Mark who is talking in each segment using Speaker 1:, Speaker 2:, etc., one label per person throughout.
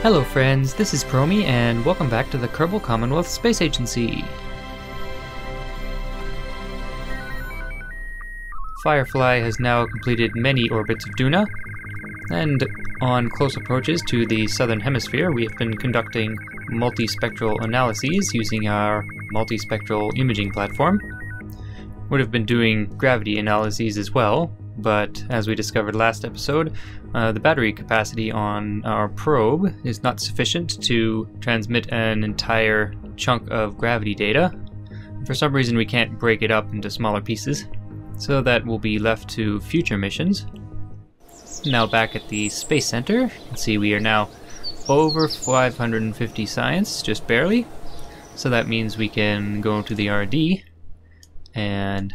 Speaker 1: Hello friends, this is Promi and welcome back to the Kerbal Commonwealth Space Agency. Firefly has now completed many orbits of Duna, and on close approaches to the southern hemisphere we have been conducting multispectral analyses using our multispectral imaging platform. Would have been doing gravity analyses as well, but as we discovered last episode, the battery capacity on our probe is not sufficient to transmit an entire chunk of gravity data. For some reason we can't break it up into smaller pieces, so that will be left to future missions. Now back at the Space Center, you can see we are now over 550 science, just barely. So that means we can go to the R&D and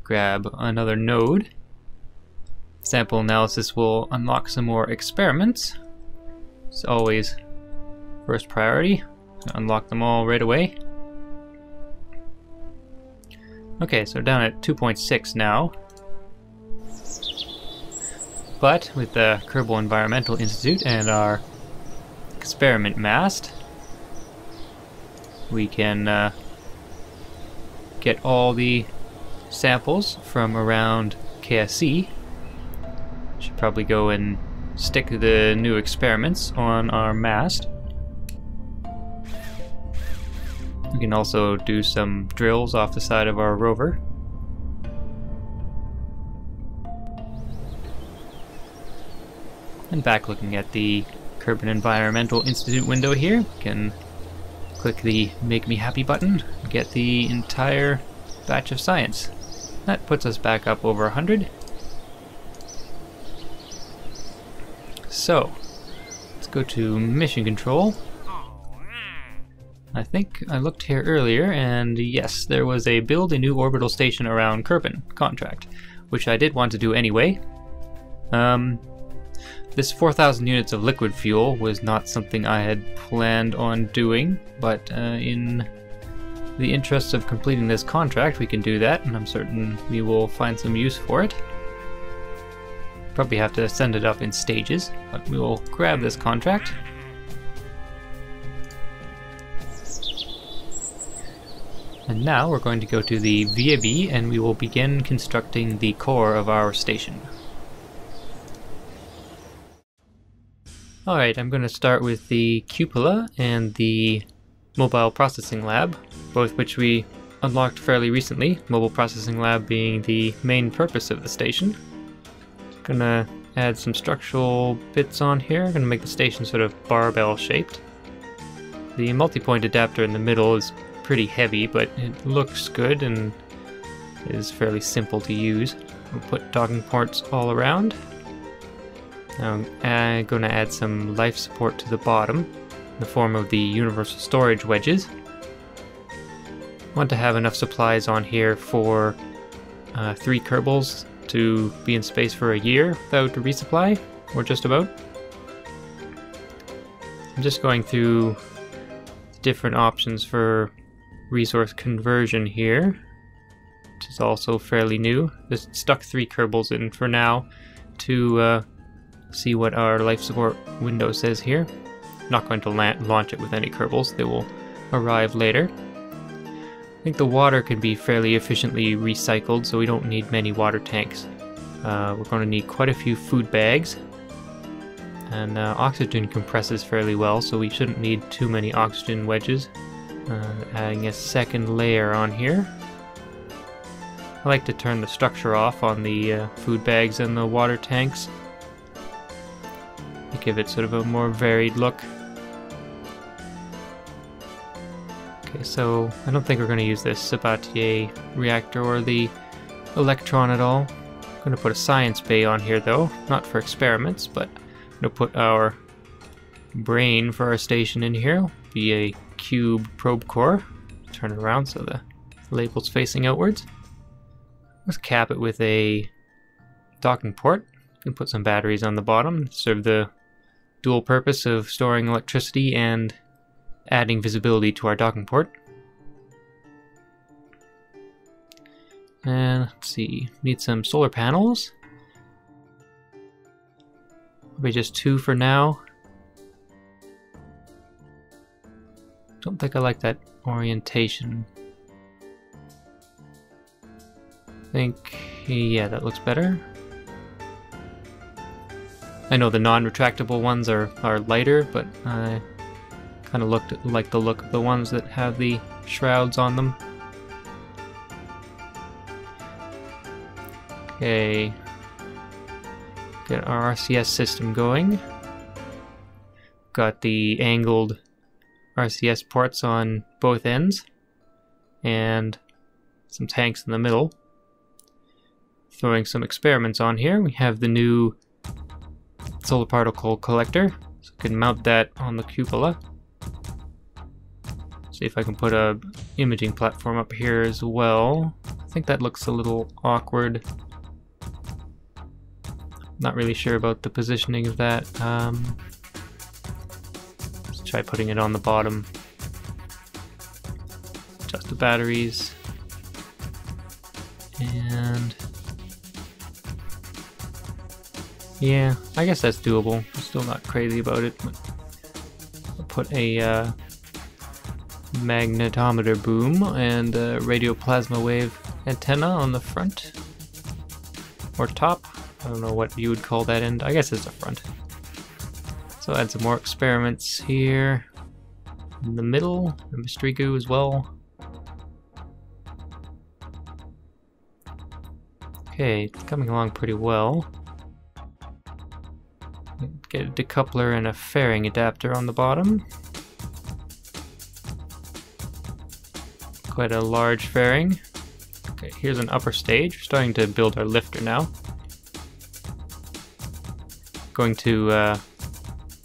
Speaker 1: grab another node. Sample analysis will unlock some more experiments. It's always first priority. Unlock them all right away. Okay, so down at 2.6 now. But with the Kerbal Environmental Institute and our experiment mast, we can get all the samples from around KSC. Should probably go and stick the new experiments on our mast. We can also do some drills off the side of our rover. And back looking at the Kerbal Environmental Institute window here, we can click the Make Me Happy button and get the entire batch of science. That puts us back up over 100. So, let's go to Mission Control. I think I looked here earlier, and yes, there was a build a new orbital station around Kerbin contract, which I did want to do anyway. This 4,000 units of liquid fuel was not something I had planned on doing, but in the interests of completing this contract we can do that, and I'm certain we will find some use for it. Probably have to send it up in stages, but we will grab this contract. And now we're going to go to the VAB and we will begin constructing the core of our station. Alright, I'm going to start with the cupola and the mobile processing lab, both which we unlocked fairly recently, mobile processing lab being the main purpose of the station. Gonna add some structural bits on here, gonna make the station sort of barbell shaped. The multi-point adapter in the middle is pretty heavy, but it looks good and is fairly simple to use. We'll put docking ports all around. Now I'm gonna add some life support to the bottom in the form of the universal storage wedges. Want to have enough supplies on here for 3 Kerbals to be in space for a year without a resupply, or just about. I'm just going through different options for resource conversion here, which is also fairly new. Just stuck 3 Kerbals in for now to see what our life support window says here. Not going to launch it with any Kerbals, they will arrive later. I think the water can be fairly efficiently recycled, so we don't need many water tanks. We're going to need quite a few food bags, and oxygen compresses fairly well, so we shouldn't need too many oxygen wedges. Adding a second layer on here. I like to turn the structure off on the food bags and the water tanks to give it sort of a more varied look. Okay, so I don't think we're going to use this Sabatier reactor or the electron at all. I'm going to put a science bay on here though, not for experiments, but I'm going to put our brain for our station in here. It'll be a cube probe core. Turn it around so the label's facing outwards. Let's cap it with a docking port. You can put some batteries on the bottom, serve the dual purpose of storing electricity and adding visibility to our docking port. And let's see, need some solar panels. Probably just 2 for now. Don't think I like that orientation. I think, yeah, that looks better. I know the non-retractable ones are lighter, but I kind of like the look of the ones that have the shrouds on them. Okay, get our RCS system going. Got the angled RCS ports on both ends, and some tanks in the middle. Throwing some experiments on here. We have the new solar particle collector, so I can mount that on the cupola. See if I can put a imaging platform up here as well. I think that looks a little awkward. Not really sure about the positioning of that. Let's try putting it on the bottom. Adjust the batteries. And yeah, I guess that's doable. I'm still not crazy about it, but I'll put a magnetometer boom and a radio plasma wave antenna on the front or top. I don't know what you would call that end. I guess it's the front. So add some more experiments here in the middle, the mystery goo as well. Okay, it's coming along pretty well. Get a decoupler and a fairing adapter on the bottom. Quite a large fairing. Okay, here's an upper stage. We're starting to build our lifter now. Going to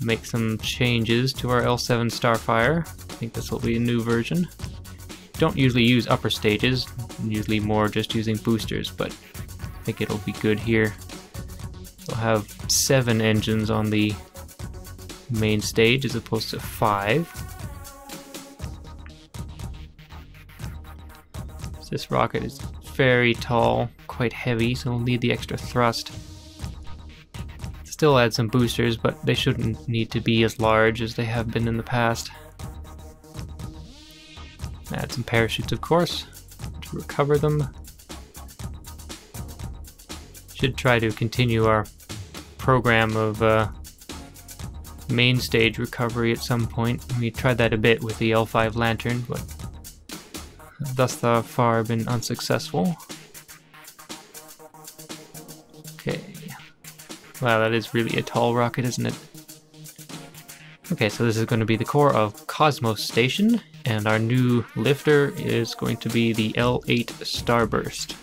Speaker 1: make some changes to our L7 Starfire. I think this will be a new version. Don't usually use upper stages, usually more just using boosters, but I think it'll be good here. We'll have 7 engines on the main stage as opposed to 5. This rocket is very tall, quite heavy, so we'll need the extra thrust. Still add some boosters, but they shouldn't need to be as large as they have been in the past. Add some parachutes, of course, to recover them. Should try to continue our program of main stage recovery at some point. We tried that a bit with the L5 Lantern, but thus far been unsuccessful. Okay. Wow, that is really a tall rocket, isn't it? Okay, so this is going to be the core of Cosmos.Station, and our new lifter is going to be the L-8 Starburst.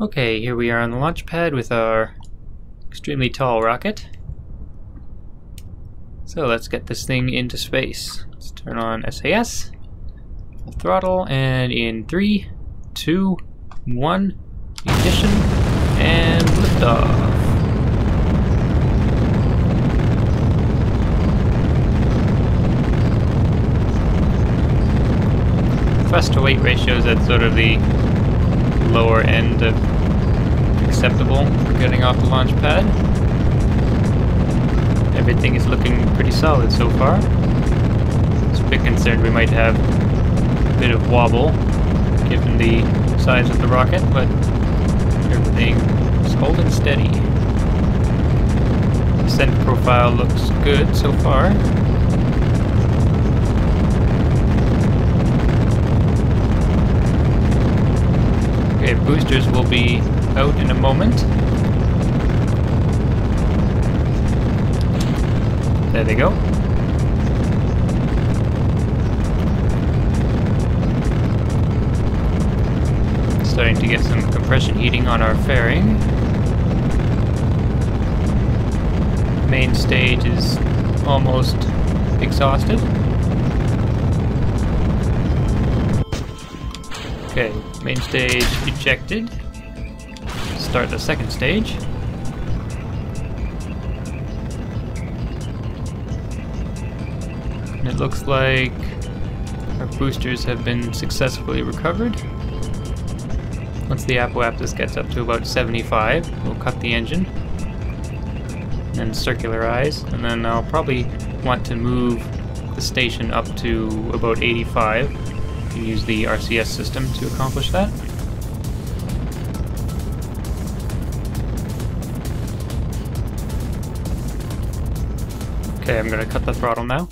Speaker 1: Okay, here we are on the launch pad with our extremely tall rocket. So let's get this thing into space. Let's turn on SAS, throttle, and in 3, 2, 1, ignition, and liftoff. Thrust to weight ratios at sort of the lower end of acceptable for getting off the launch pad. Everything is looking pretty solid so far. Just a bit concerned we might have a bit of wobble given the size of the rocket, but everything is holding steady. Descent profile looks good so far. Okay, boosters will be out in a moment. There they go. Starting to get some compression heating on our fairing. Main stage is almost exhausted. Okay, main stage ejected. Start the second stage. And it looks like our boosters have been successfully recovered. Once the apoapsis gets up to about 75, we'll cut the engine. and circularize, and then I'll probably want to move the station up to about 85 and use the RCS system to accomplish that. Okay, I'm going to cut the throttle now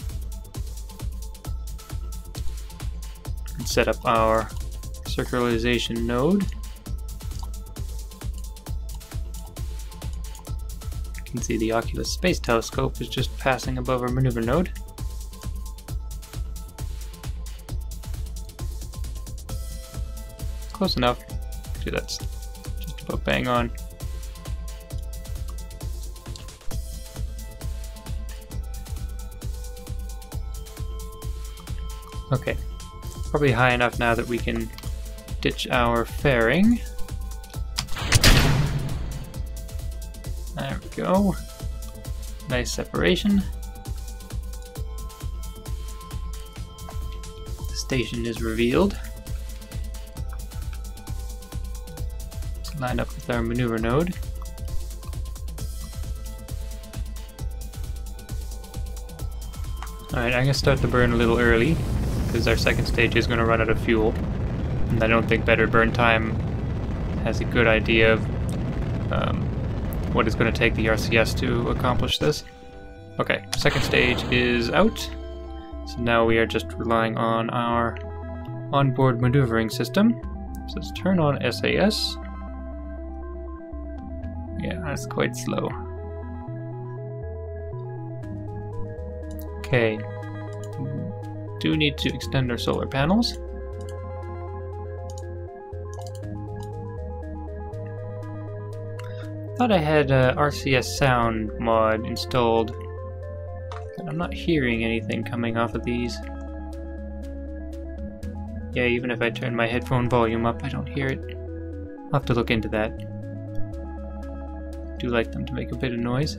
Speaker 1: and set up our circularization node. You can see the Oculus Space Telescope is just passing above our maneuver node. Close enough. Actually, that's just about bang on. Okay, probably high enough now that we can ditch our fairing. There we go. Nice separation. The station is revealed. Let's line up with our maneuver node. Alright, I'm going to start the burn a little early, because our second stage is going to run out of fuel, and I don't think better burn time has a good idea of what it's going to take the RCS to accomplish this. Okay, second stage is out, so now we are just relying on our onboard maneuvering system. So let's turn on SAS. Yeah, that's quite slow. Okay. Do need to extend our solar panels. Thought I had a RCS sound mod installed, but I'm not hearing anything coming off of these. Yeah, even if I turn my headphone volume up, I don't hear it. I'll have to look into that. I do like them to make a bit of noise.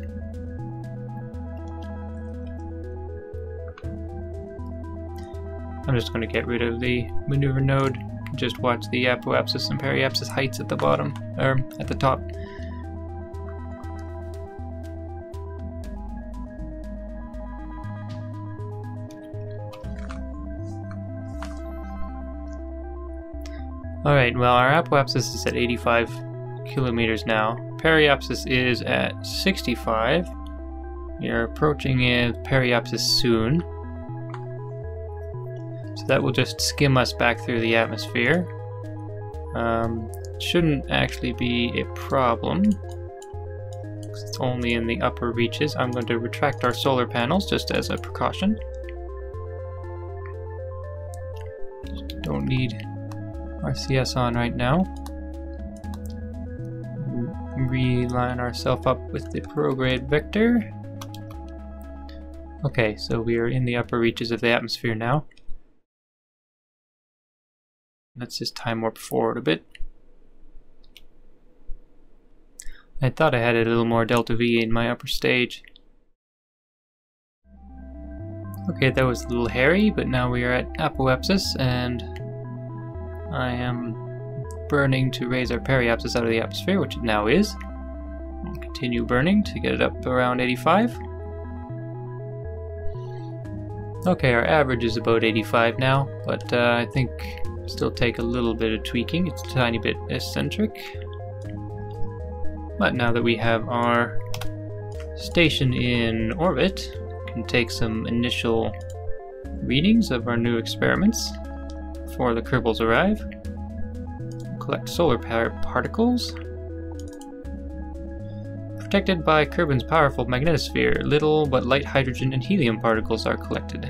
Speaker 1: I'm just going to get rid of the maneuver node. Just watch the apoapsis and periapsis heights at the bottom, or at the top. Alright, well, our apoapsis is at 85 kilometers now. Periapsis is at 65. We are approaching periapsis soon. So that will just skim us back through the atmosphere. Shouldn't actually be a problem, because it's only in the upper reaches. I'm going to retract our solar panels just as a precaution. Just don't need RCS on right now. Reline ourselves up with the prograde vector. Okay, so we are in the upper reaches of the atmosphere now. Let's just time warp forward a bit. I thought I had a little more delta V in my upper stage. Okay, that was a little hairy, but now we are at apoapsis, and I am burning to raise our periapsis out of the atmosphere, which it now is. I'll continue burning to get it up around 85. Okay, our average is about 85 now, but I think still take a little bit of tweaking. It's a tiny bit eccentric. But now that we have our station in orbit, we can take some initial readings of our new experiments before the Kerbals arrive. Collect solar particles. Protected by Kerbin's powerful magnetosphere, little but light hydrogen and helium particles are collected.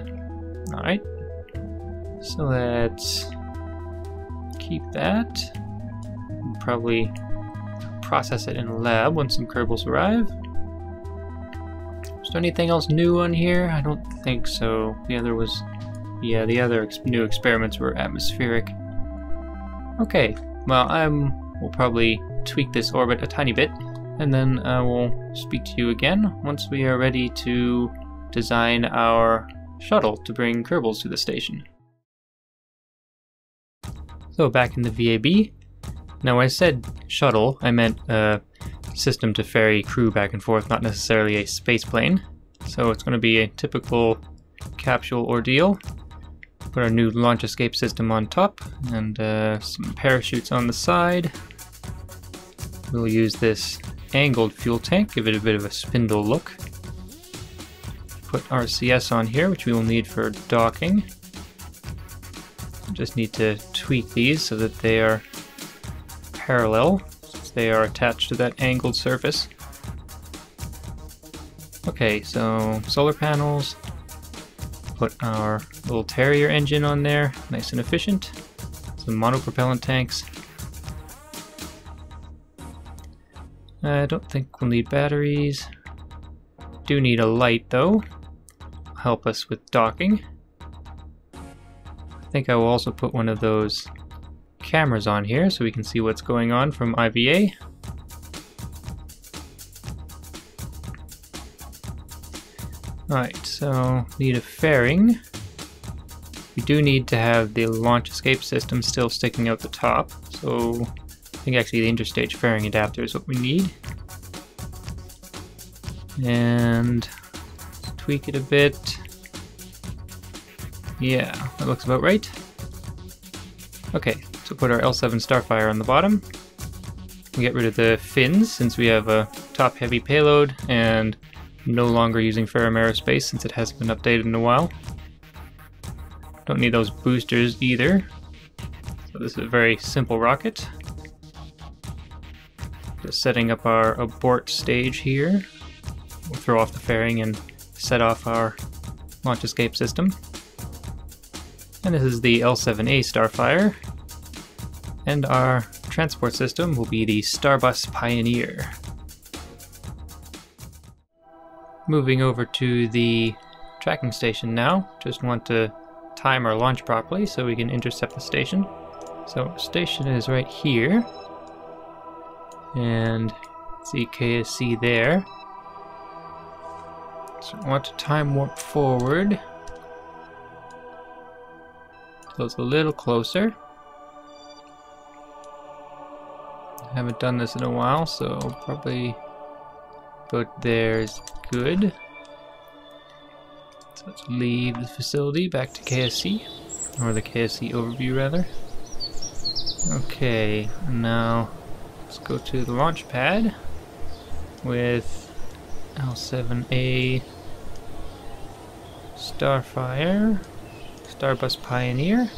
Speaker 1: Alright. So let's keep that. We'll probably process it in a lab when some Kerbals arrive. Is there anything else new on here? I don't think so. The other was... yeah, the other new experiments were atmospheric. Okay, well, we'll probably tweak this orbit a tiny bit, and then I will speak to you again once we are ready to design our shuttle to bring Kerbals to the station. So back in the VAB. Now I said shuttle, I meant system to ferry crew back and forth, not necessarily a space plane. So it's going to be a typical capsule ordeal. Put our new launch escape system on top and some parachutes on the side. We'll use this angled fuel tank, give it a bit of a spindle look. Put RCS on here, which we will need for docking. Just need to tweak these so that they are parallel, since they are attached to that angled surface. Okay, so solar panels. Put our little Terrier engine on there, nice and efficient. Some monopropellant tanks. I don't think we'll need batteries. Do need a light though. Help us with docking. I think I will also put one of those cameras on here so we can see what's going on from IVA. Alright, so need a fairing. We do need to have the launch escape system still sticking out the top, so I think actually the interstage fairing adapter is what we need. And tweak it a bit. Yeah, that looks about right. Okay, so put our L-7 Starfire on the bottom. We get rid of the fins since we have a top-heavy payload and no longer using Ferrum Aerospace since it hasn't been updated in a while. Don't need those boosters either. So this is a very simple rocket. Just setting up our abort stage here. We'll throw off the fairing and set off our launch escape system. And this is the L-7A Starfire. And our transport system will be the Starbus Pioneer. Moving over to the tracking station now. Just want to time our launch properly so we can intercept the station. So station is right here. And see KSC there. So I want to time warp forward. So it's a little closer. I haven't done this in a while, so probably about there is good. So let's leave the facility back to KSC, or the KSC overview rather. Okay, now let's go to the launch pad with L-7A Starfire, Starbus Pioneer,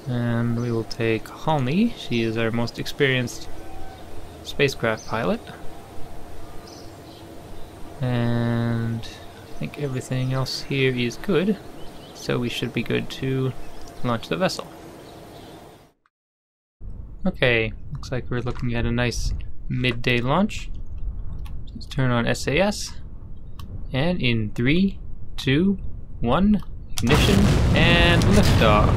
Speaker 1: and we will take Halnie. She is our most experienced spacecraft pilot. And I think everything else here is good, so we should be good to launch the vessel. Okay, looks like we're looking at a nice midday launch. Let's turn on SAS, and in 3, 2, 1, ignition, and liftoff.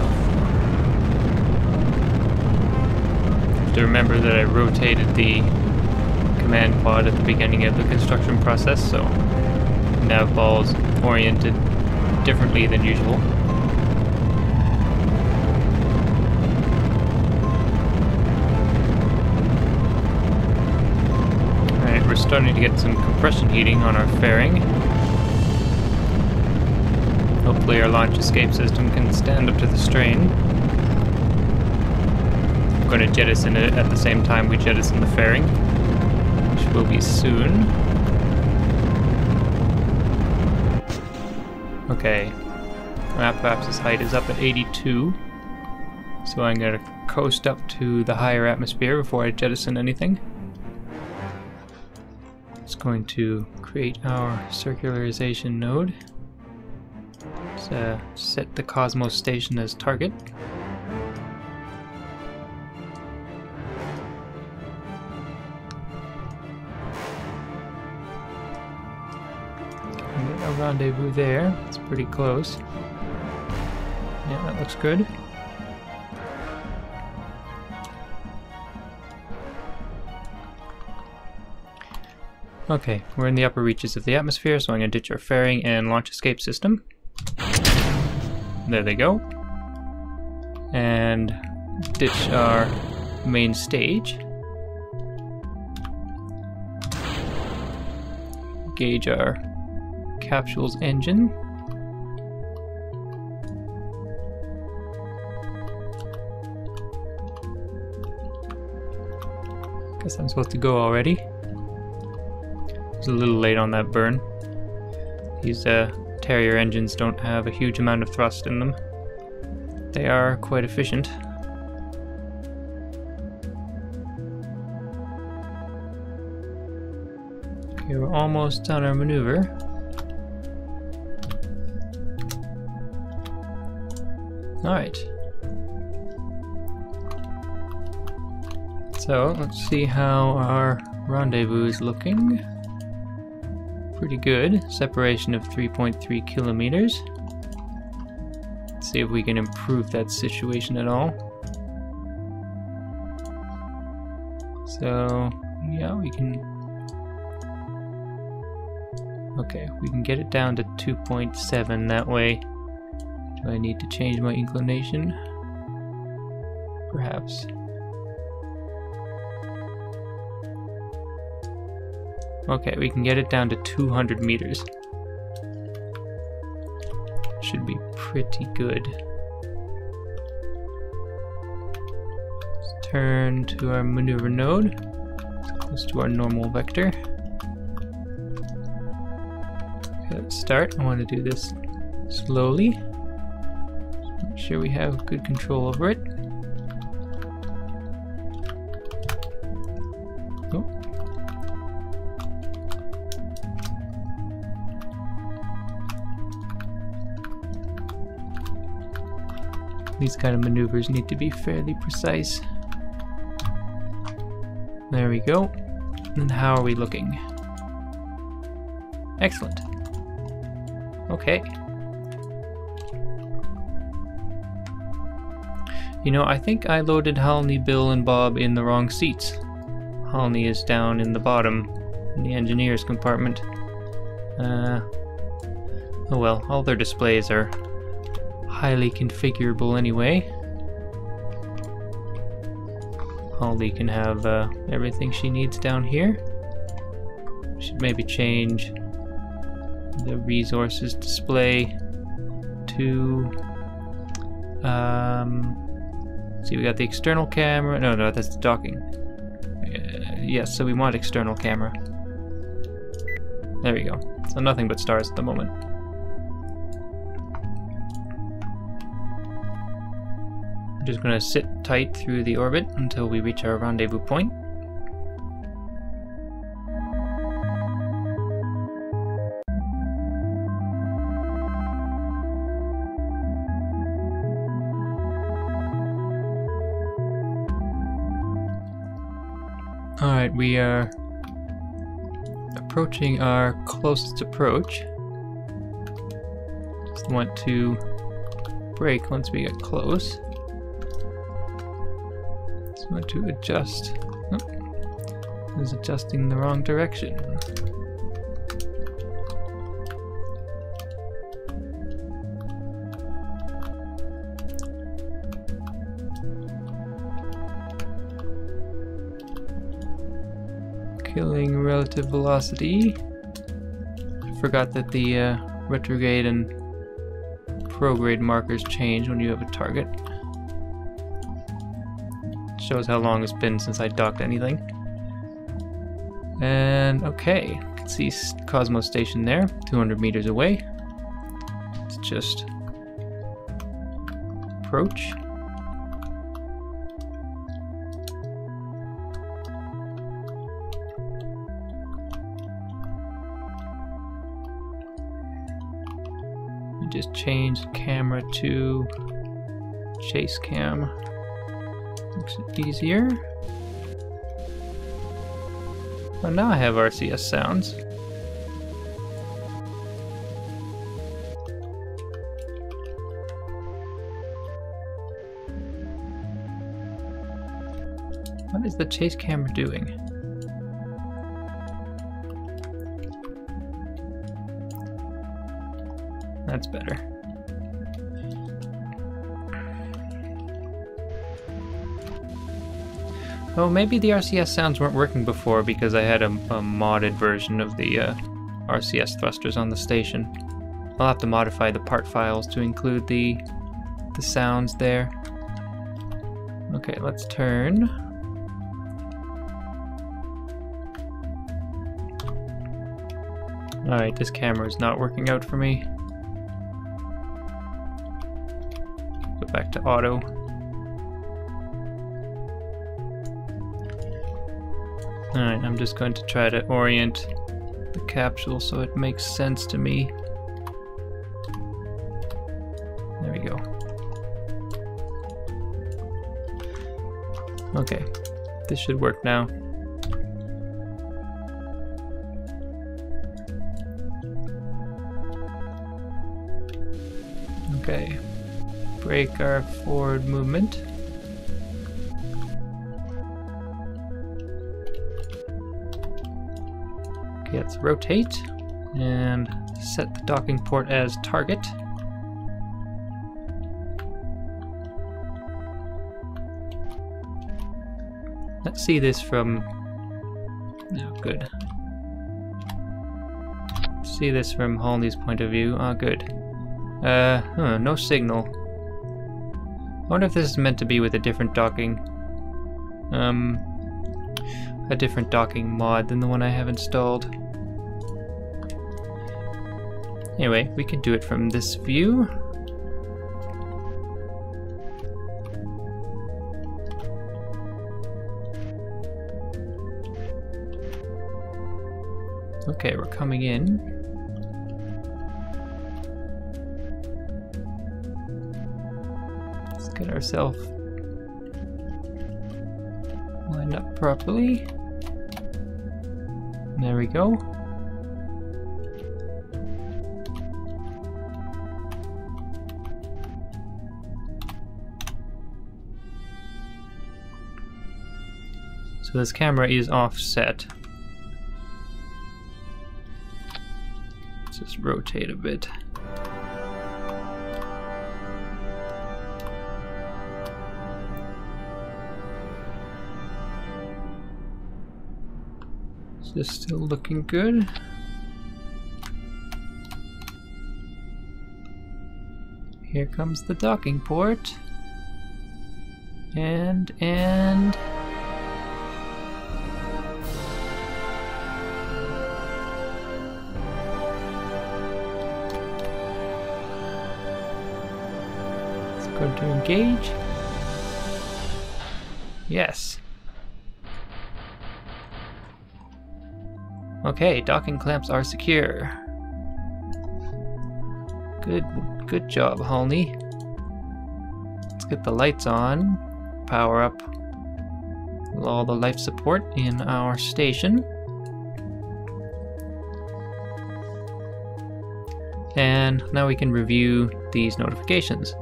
Speaker 1: Have to remember that I rotated the command pod at the beginning of the construction process, so nav ball's oriented differently than usual. Alright, we're starting to get some compression heating on our fairing. Hopefully our launch escape system can stand up to the strain. I'm going to jettison it at the same time we jettison the fairing, which will be soon. Okay, Apoapsis height is up at 82, so I'm going to coast up to the higher atmosphere before I jettison anything. It's going to create our circularization node. Let's set the Cosmos station as target. A rendezvous there. It's pretty close. Yeah, that looks good. Okay, we're in the upper reaches of the atmosphere, so I'm going to ditch our fairing and launch escape system. There they go. And ditch our main stage. gauge our capsule's engine. Guess I'm supposed to go already. I was a little late on that burn. These Terrier engines don't have a huge amount of thrust in them. They are quite efficient. Okay, we're almost done our maneuver. Alright. So, let's see how our rendezvous is looking. Pretty good. Separation of 3.3 kilometers. Let's see if we can improve that situation at all. So, yeah, we can... Okay, we can get it down to 2.7 that way. Do I need to change my inclination? Perhaps. Okay, we can get it down to 200 meters. Should be pretty good. Let's turn to our maneuver node, close to our normal vector. Okay, let's start. I want to do this slowly. Make sure we have good control over it. Oh. These kind of maneuvers need to be fairly precise. There we go. And how are we looking? Excellent. Okay. You know, I think I loaded Halnie, Bill, and Bob in the wrong seats. Halnie is down in the bottom, in the engineer's compartment. Oh well, all their displays are highly configurable anyway. Halnie can have everything she needs down here. Should maybe change the resources display to see, we got the external camera. No, that's the docking. Yes, so we want external camera. There we go. So nothing but stars at the moment. We're just going to sit tight through the orbit until we reach our rendezvous point. Alright, we are approaching our closest approach. Just want to brake once we get close. Just want to adjust. Oh, I was adjusting the wrong direction. Killing relative velocity. I forgot that the retrograde and prograde markers change when you have a target. It shows how long it's been since I docked anything. And okay, you can see Cosmos Station there, 200 meters away. Let's just approach. Just change the camera to chase cam. Makes it easier. Well, now I have RCS sounds. What is the chase camera doing? That's better. Oh, maybe the RCS sounds weren't working before because I had a modded version of the RCS thrusters on the station. I'll have to modify the part files to include the sounds there. Okay, let's turn. Alright, this camera is not working out for me. Go back to auto. Alright, I'm just going to try to orient the capsule so it makes sense to me. There we go. Okay, this should work now. Okay, brake our forward movement. Okay, let's rotate and set the docking port as target. Let's see this from... Oh, good. See this from Halnie's point of view. Oh, good. No signal. I wonder if this is meant to be with a different docking. A different docking mod than the one I have installed. Anyway, we can do it from this view. Okay, we're coming in. Let's get ourselves lined up properly. There we go. So this camera is offset. Let's just rotate a bit. Is this still looking good? Here comes the docking port. And let's go to engage. Yes. Okay, docking clamps are secure. Good job, Halnie. Let's get the lights on. Power up all the life support in our station. And now we can review these notifications.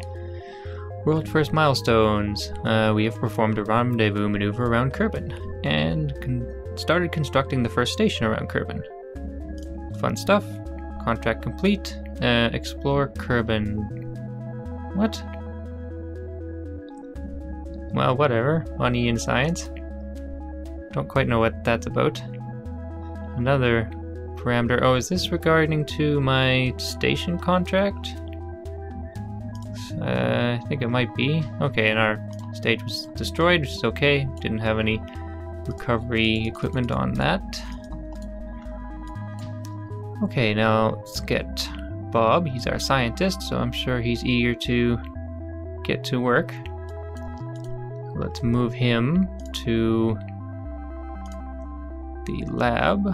Speaker 1: World first milestones. We have performed a rendezvous maneuver around Kerbin and started constructing the first station around Kerbin. Fun stuff. Contract complete. Explore Kerbin. What? Well, whatever. Money in science. Don't quite know what that's about. Another parameter. Oh, is this regarding to my station contract? I think it might be. Okay, and our stage was destroyed, which is okay. Didn't have any recovery equipment on that. Okay, now let's get Bob. He's our scientist, so I'm sure he's eager to get to work. Let's move him to the lab.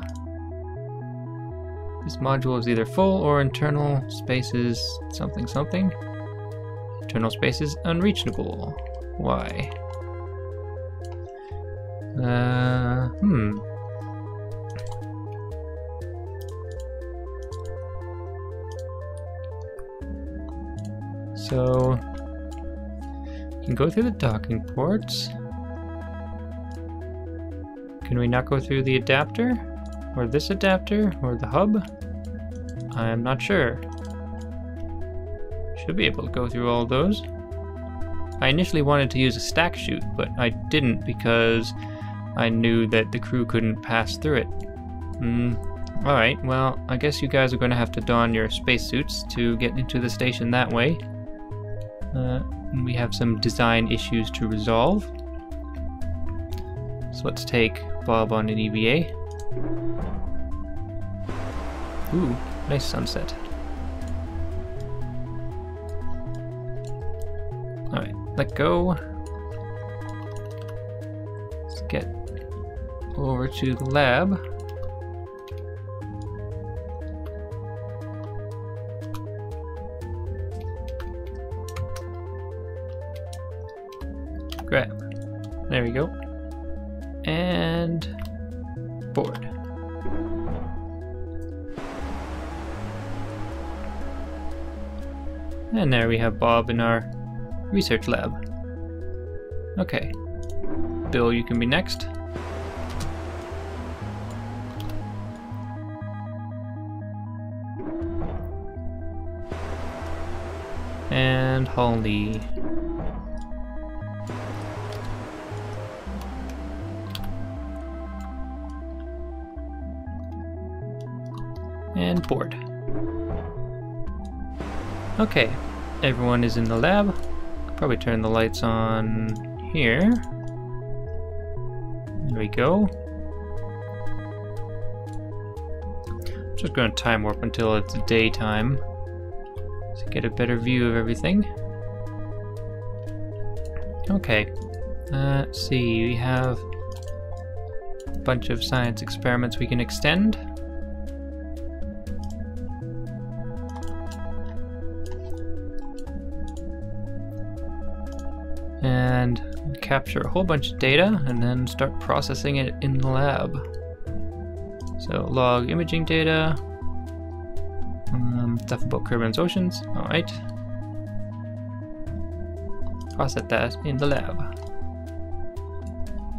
Speaker 1: This module is either full or internal spaces something something. Internal spaces unreachable. Why? So you can go through the docking ports. Can we not go through the adapter? Or this adapter? Or the hub? I'm not sure. Should be able to go through all those. I initially wanted to use a stack chute, but I didn't because I knew that the crew couldn't pass through it. Alright, well, I guess you guys are going to have to don your spacesuits to get into the station that way. We have some design issues to resolve. So let's take Bob on an EVA. Ooh, nice sunset. Alright, let go. Let's get over to the lab. Grab. There we go. And board. And there we have Bob in our research lab. Okay. Bill, you can be next. And Halnie. And board. Okay, everyone is in the lab. Probably turn the lights on here. There we go. Just going to time warp until it's daytime to get a better view of everything. Okay, let's see, we have a bunch of science experiments we can extend. And capture a whole bunch of data and then start processing it in the lab. So log imaging data, stuff about Kerbin's oceans, alright. Process that in the lab.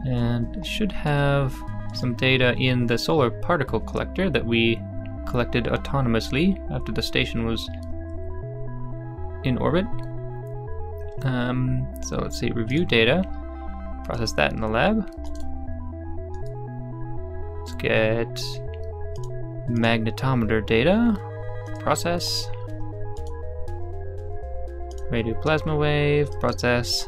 Speaker 1: And it should have some data in the solar particle collector that we collected autonomously after the station was in orbit. So let's see, review data, process that in the lab. Let's get magnetometer data, process. Radio plasma wave, process.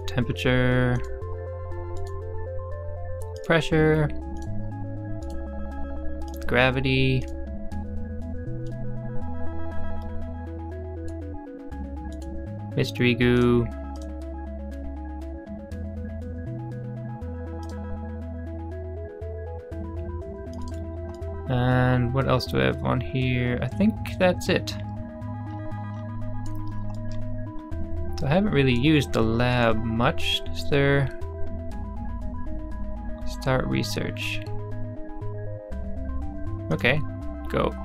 Speaker 1: Temperature, pressure, gravity. Mystery goo. And what else do I have on here? I think that's it. So I haven't really used the lab much. Is there... Start research. Okay, go.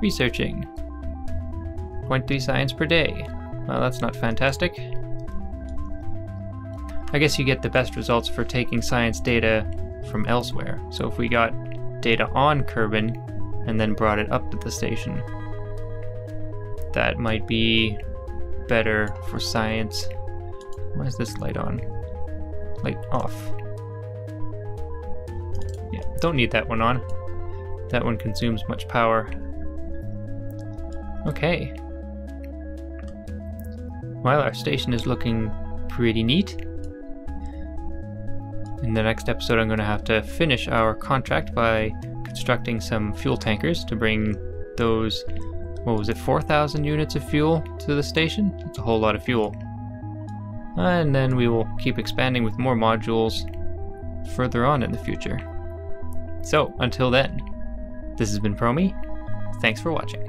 Speaker 1: Researching. 0.3 science per day. Well, that's not fantastic. I guess you get the best results for taking science data from elsewhere. So if we got data on Kerbin and then brought it up to the station, that might be better for science. Why is this light on? Light off. Yeah, don't need that one on. That one consumes much power. Okay. Well, our station is looking pretty neat. In the next episode, I'm going to have to finish our contract by constructing some fuel tankers to bring those, what was it, 4,000 units of fuel to the station? That's a whole lot of fuel. And then we will keep expanding with more modules further on in the future. So, until then, this has been Promi. Thanks for watching.